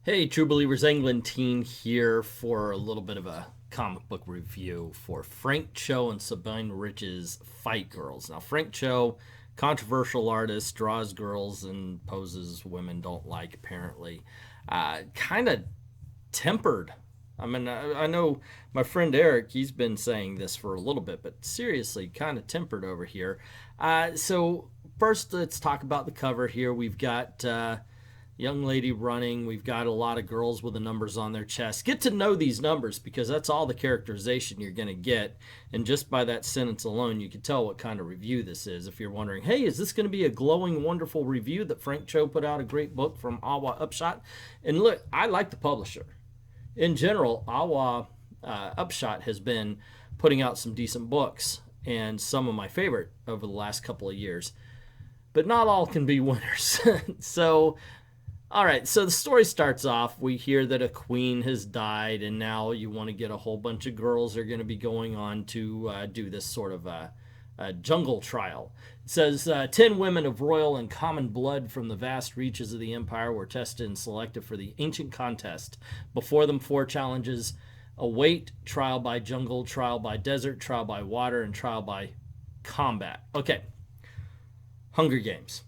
Hey, True Believers, Englentine here for a little bit of a comic book review for Frank Cho and Sabine Rich's Fight Girls. Now, Frank Cho, controversial artist, draws girls and poses women don't like, apparently. Kind of tempered. I mean, I know my friend Eric, he's been saying this for a little bit, but seriously, kind of tempered over here. So, first, let's talk about the cover here. We've got young lady running. We've got a lot of girls with the numbers on their chest. Get to know these numbers because that's all the characterization you're going to get. And just by that sentence alone, you can tell what kind of review this is. If you're wondering, hey, is this going to be a glowing, wonderful review that Frank Cho put out a great book from Awa Upshot? And look, I like the publisher. In general, Awa Upshot has been putting out some decent books and some of my favorite over the last couple of years. But not all can be winners. So all right, so the story starts off. We hear that a queen has died, and now you want to get a whole bunch of girls are going to be going on to do this sort of a jungle trial. It says 10 women of royal and common blood from the vast reaches of the empire were tested and selected for the ancient contest. Before them, 4 challenges await: trial by jungle, trial by desert, trial by water, and trial by combat. Okay, Hunger Games.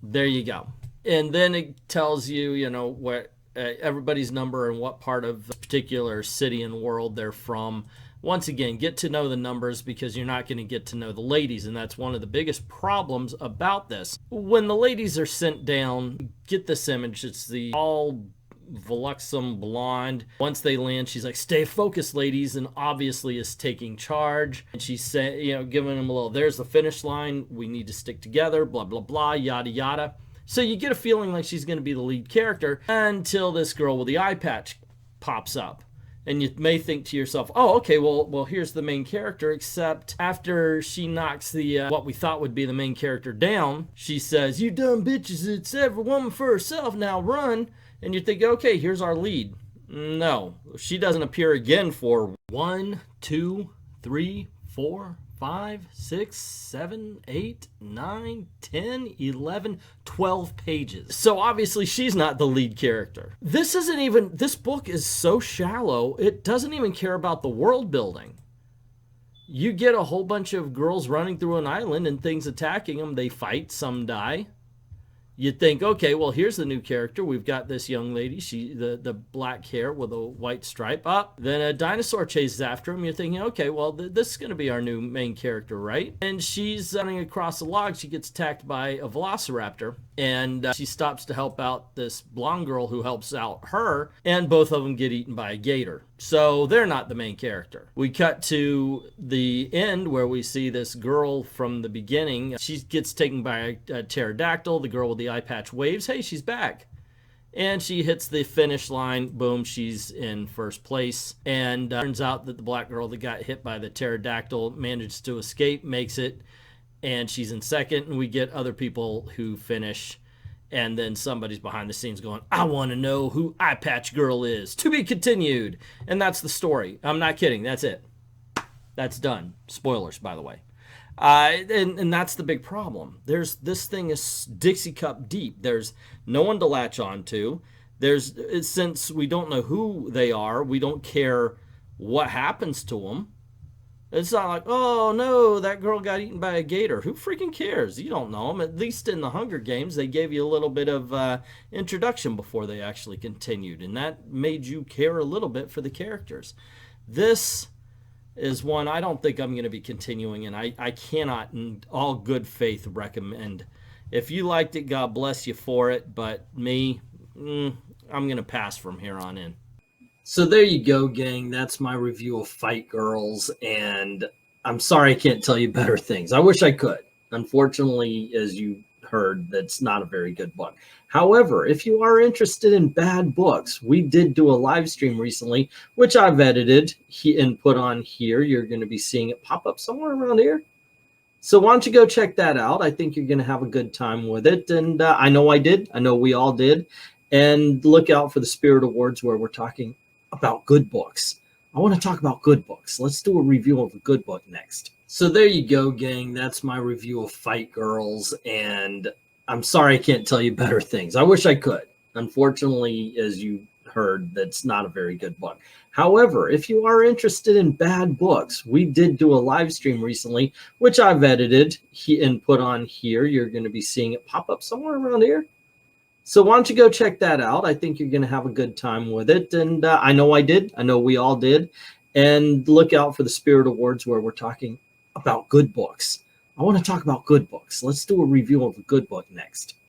There you go. And then it tells you, you know, what everybody's number and what part of the particular city and world they're from. Once again, get to know the numbers because you're not going to get to know the ladies. And that's one of the biggest problems about this. When the ladies are sent down, get this image. It's the all voluptuous blonde. Once they land, she's like, stay focused, ladies, and obviously is taking charge. And she's saying, you know, giving them a little, there's the finish line. We need to stick together, blah, blah, blah, yada, yada. So you get a feeling like she's going to be the lead character until this girl with the eye patch pops up. And you may think to yourself, oh, okay, well, here's the main character, except after she knocks the what we thought would be the main character down, she says, you dumb bitches, it's every woman for herself, now run. And you think, okay, here's our lead. No, she doesn't appear again for 1, 2, 3, 4, 5, 6, 7, 8, 9, 10, 11, 12 pages. So obviously she's not the lead character. This book is so shallow, it doesn't even care about the world building. You get a whole bunch of girls running through an island and things attacking them. They fight, some die. You'd think, okay, well, here's the new character. We've got this young lady, the black hair with a white stripe. Up, then a dinosaur chases after him. You're thinking, okay, well, this is going to be our new main character, right? And she's running across a log. She gets attacked by a velociraptor, and she stops to help out this blonde girl who helps out her, and both of them get eaten by a gator. So they're not the main character. We cut to the end where we see this girl from the beginning. She gets taken by a pterodactyl. The girl with the eye patch waves, hey, she's back. And she hits the finish line. Boom, she's in first place. And turns out that the black girl that got hit by the pterodactyl manages to escape, makes it, and she's in second. And we get other people who finish. And then somebody's behind the scenes going, I want to know who Eye Patch Girl is. To be continued. And that's the story. I'm not kidding. That's it. That's done. Spoilers, by the way. And that's the big problem. This thing is Dixie Cup deep. There's no one to latch on to. Since we don't know who they are, we don't care what happens to them. It's not like, oh, no, that girl got eaten by a gator. Who freaking cares? You don't know them. At least in the Hunger Games, they gave you a little bit of introduction before they actually continued. And that made you care a little bit for the characters. This is one I don't think I'm going to be continuing. And I cannot, in all good faith, recommend. If you liked it, God bless you for it. But me, I'm going to pass from here on in. So there you go, gang. That's my review of Fight Girls, and I'm sorry I can't tell you better things. I wish I could. Unfortunately, as you heard, that's not a very good book. However, if you are interested in bad books, we did do a live stream recently, which I've edited and put on here. You're going to be seeing it pop up somewhere around here. So why don't you go check that out? I think you're going to have a good time with it, and I know I did. I know we all did. And look out for the Spirit Awards where we're talking about good books. I want to talk about good books. Let's do a review of a good book next. So there you go, gang. That's my review of Fight Girls, and I'm sorry I can't tell you better things. I wish I could. Unfortunately, as you heard, that's not a very good book. However, if you are interested in bad books, we did do a live stream recently, which I've edited and put on here. You're going to be seeing it pop up somewhere around here. So why don't you go check that out? I think you're going to have a good time with it. And I know I did. I know we all did. And look out for the Spirit Awards where we're talking about good books. I want to talk about good books. Let's do a review of a good book next.